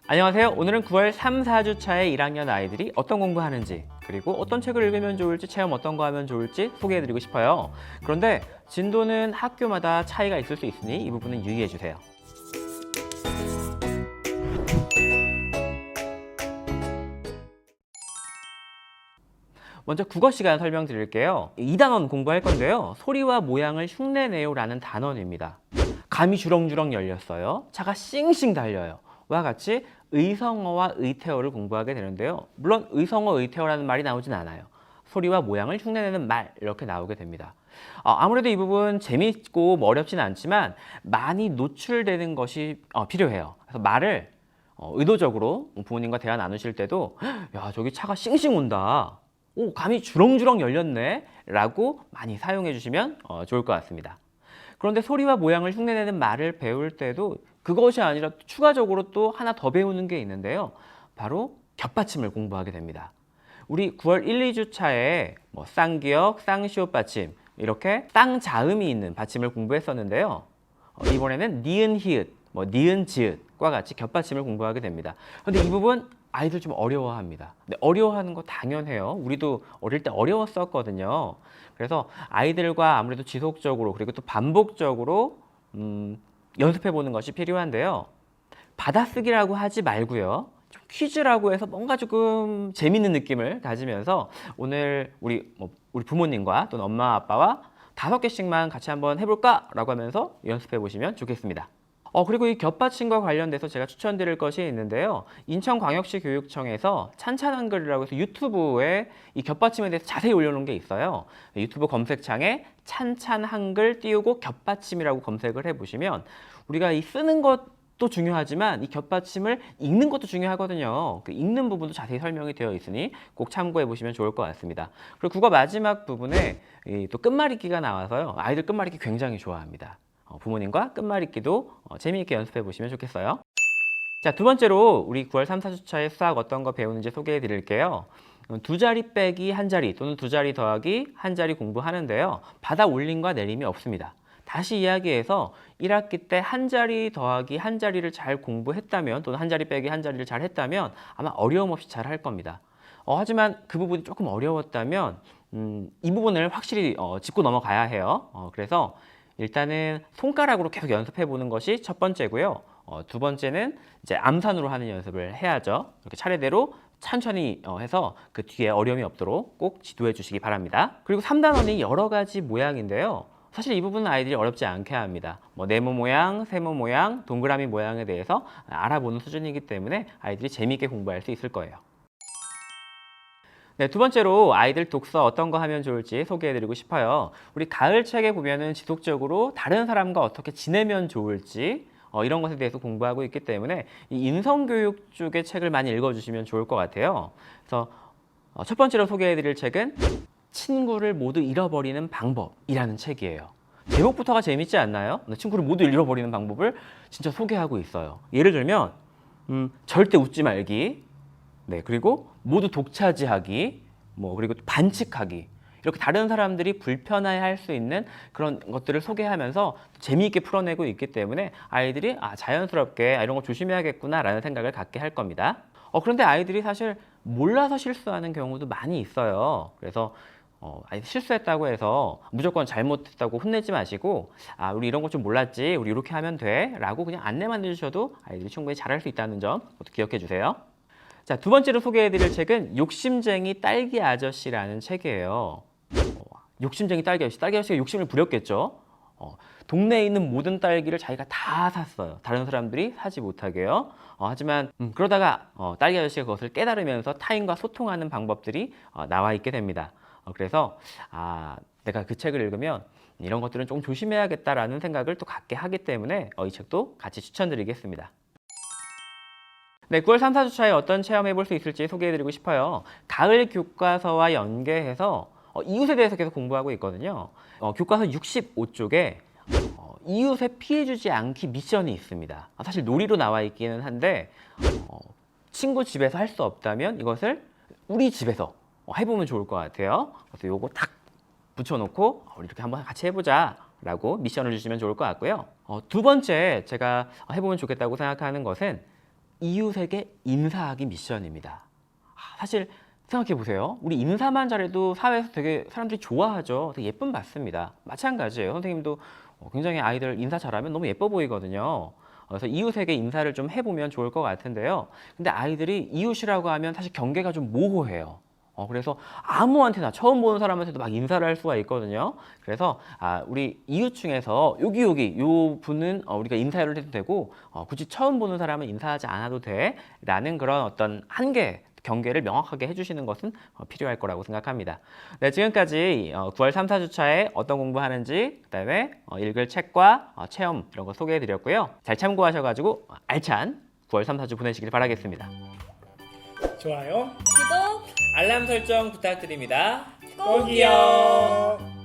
안녕하세요. 오늘은 9월 3, 4주차의 1학년 아이들이 어떤 공부하는지, 그리고 어떤 책을 읽으면 좋을지, 체험 어떤 거 하면 좋을지 소개해드리고 싶어요. 그런데 진도는 학교마다 차이가 있을 수 있으니 이 부분은 유의해 주세요. 먼저 국어 시간 설명드릴게요. 2단원 공부할 건데요. 소리와 모양을 흉내내요라는 단원입니다. 감이 주렁주렁 열렸어요. 차가 싱싱 달려요. 와 같이 의성어와 의태어를 공부하게 되는데요. 물론 의성어, 의태어라는 말이 나오진 않아요. 소리와 모양을 흉내내는 말 이렇게 나오게 됩니다. 아무래도 이 부분 재미있고 어렵진 않지만 많이 노출되는 것이 필요해요. 그래서 말을 의도적으로 부모님과 대화 나누실 때도 야, 저기 차가 싱싱 온다. 오, 감이 주렁주렁 열렸네 라고 많이 사용해 주시면 좋을 것 같습니다. 그런데 소리와 모양을 흉내내는 말을 배울 때도 그것이 아니라 추가적으로 또 하나 더 배우는 게 있는데요. 바로 겹받침을 공부하게 됩니다. 우리 9월 1, 2주차에 쌍기역, 쌍시옷 받침 이렇게 쌍자음이 있는 받침을 공부했었는데요. 이번에는 니은, 히읗, 니은, 지읒과 같이 겹받침을 공부하게 됩니다. 그런데 이 부분 아이들 좀 어려워합니다. 근데 어려워하는 거 당연해요. 우리도 어릴 때 어려웠었거든요. 그래서 아이들과 아무래도 지속적으로 그리고 또 반복적으로 연습해 보는 것이 필요한데요. 받아쓰기라고 하지 말고요. 좀 퀴즈라고 해서 뭔가 조금 재밌는 느낌을 가지면서 오늘 우리 부모님과 또는 엄마 아빠와 5개씩만 같이 한번 해볼까라고 하면서 연습해 보시면 좋겠습니다. 그리고 이 겹받침과 관련돼서 제가 추천드릴 것이 있는데요. 인천광역시 교육청에서 찬찬한글이라고 해서 유튜브에 이 겹받침에 대해서 자세히 올려놓은 게 있어요. 유튜브 검색창에 찬찬한글 띄우고 겹받침이라고 검색을 해보시면 우리가 이 쓰는 것도 중요하지만 이 겹받침을 읽는 것도 중요하거든요. 그 읽는 부분도 자세히 설명이 되어 있으니 꼭 참고해 보시면 좋을 것 같습니다. 그리고 국어 마지막 부분에 또 끝말잇기가 나와서요. 아이들 끝말잇기 굉장히 좋아합니다. 부모님과 끝말잇기도 재미있게 연습해 보시면 좋겠어요. 자, 두 번째로 우리 9월 3, 4주차에 수학 어떤 거 배우는지 소개해 드릴게요. 두 자리 빼기 한 자리 또는 두 자리 더하기 한 자리 공부하는데요. 받아 올림과 내림이 없습니다. 다시 이야기해서 1학기 때 한 자리 더하기 한 자리를 잘 공부했다면 또는 한 자리 빼기 한 자리를 잘 했다면 아마 어려움 없이 잘 할 겁니다. 하지만 그 부분이 조금 어려웠다면 이 부분을 확실히 짚고 넘어가야 해요. 그래서 일단은 손가락으로 계속 연습해 보는 것이 첫 번째고요. 두 번째는 이제 암산으로 하는 연습을 해야죠. 이렇게 차례대로 천천히 해서 그 뒤에 어려움이 없도록 꼭 지도해 주시기 바랍니다. 그리고 3단원이 여러 가지 모양인데요. 사실 이 부분은 아이들이 어렵지 않게 합니다. 네모 모양, 세모 모양, 동그라미 모양에 대해서 알아보는 수준이기 때문에 아이들이 재미있게 공부할 수 있을 거예요. 네, 두 번째로 아이들 독서 어떤 거 하면 좋을지 소개해드리고 싶어요. 우리 가을 책에 보면은 지속적으로 다른 사람과 어떻게 지내면 좋을지 이런 것에 대해서 공부하고 있기 때문에 이 인성교육 쪽의 책을 많이 읽어주시면 좋을 것 같아요. 그래서 첫 번째로 소개해드릴 책은 친구를 모두 잃어버리는 방법이라는 책이에요. 제목부터가 재밌지 않나요? 친구를 모두 잃어버리는 방법을 진짜 소개하고 있어요. 예를 들면 절대 웃지 말기, 네, 그리고 모두 독차지하기, 그리고 반칙하기. 이렇게 다른 사람들이 불편해할 수 있는 그런 것들을 소개하면서 재미있게 풀어내고 있기 때문에 아이들이 자연스럽게 이런 거 조심해야겠구나라는 생각을 갖게 할 겁니다. 그런데 아이들이 사실 몰라서 실수하는 경우도 많이 있어요. 그래서 실수했다고 해서 무조건 잘못했다고 혼내지 마시고 우리 이런 거 좀 몰랐지, 우리 이렇게 하면 돼 라고 그냥 안내만 해주셔도 아이들이 충분히 잘할 수 있다는 점 기억해 주세요. 자, 두 번째로 소개해드릴 책은 욕심쟁이 딸기 아저씨라는 책이에요. 욕심쟁이 딸기 아저씨, 딸기 아저씨가 욕심을 부렸겠죠. 동네에 있는 모든 딸기를 자기가 다 샀어요. 다른 사람들이 사지 못하게요. 하지만 그러다가 딸기 아저씨가 그것을 깨달으면서 타인과 소통하는 방법들이 나와 있게 됩니다. 그래서 내가 그 책을 읽으면 이런 것들은 좀 조심해야겠다라는 생각을 또 갖게 하기 때문에 이 책도 같이 추천드리겠습니다. 네, 9월 3, 4주차에 어떤 체험해 볼 수 있을지 소개해드리고 싶어요. 가을 교과서와 연계해서 이웃에 대해서 계속 공부하고 있거든요. 교과서 65쪽에 이웃에 피해주지 않기 미션이 있습니다. 사실 놀이로 나와 있기는 한데 친구 집에서 할 수 없다면 이것을 우리 집에서 해보면 좋을 것 같아요. 그래서 요거 딱 붙여놓고 우리 이렇게 한번 같이 해보자 라고 미션을 주시면 좋을 것 같고요. 두 번째 제가 해보면 좋겠다고 생각하는 것은 이웃에게 인사하기 미션입니다. 사실 생각해 보세요. 우리 인사만 잘해도 사회에서 되게 사람들이 좋아하죠. 되게 예쁨 받습니다. 마찬가지예요. 선생님도 굉장히 아이들 인사 잘하면 너무 예뻐 보이거든요. 그래서 이웃에게 인사를 좀 해보면 좋을 것 같은데요. 근데 아이들이 이웃이라고 하면 사실 경계가 좀 모호해요. 그래서 아무한테나 처음 보는 사람한테도 막 인사를 할 수가 있거든요. 그래서 우리 이웃 중에서 여기 요 분은 우리가 인사를 해도 되고 굳이 처음 보는 사람은 인사하지 않아도 돼라는 그런 어떤 한계 경계를 명확하게 해주시는 것은 필요할 거라고 생각합니다. 네, 지금까지 9월 3, 4주차에 어떤 공부하는지 그다음에 읽을 책과 체험 이런 거 소개해드렸고요. 잘 참고하셔가지고 알찬 9월 3, 4주 보내시길 바라겠습니다. 좋아요, 구독 알람 설정 부탁드립니다. 꼭이요.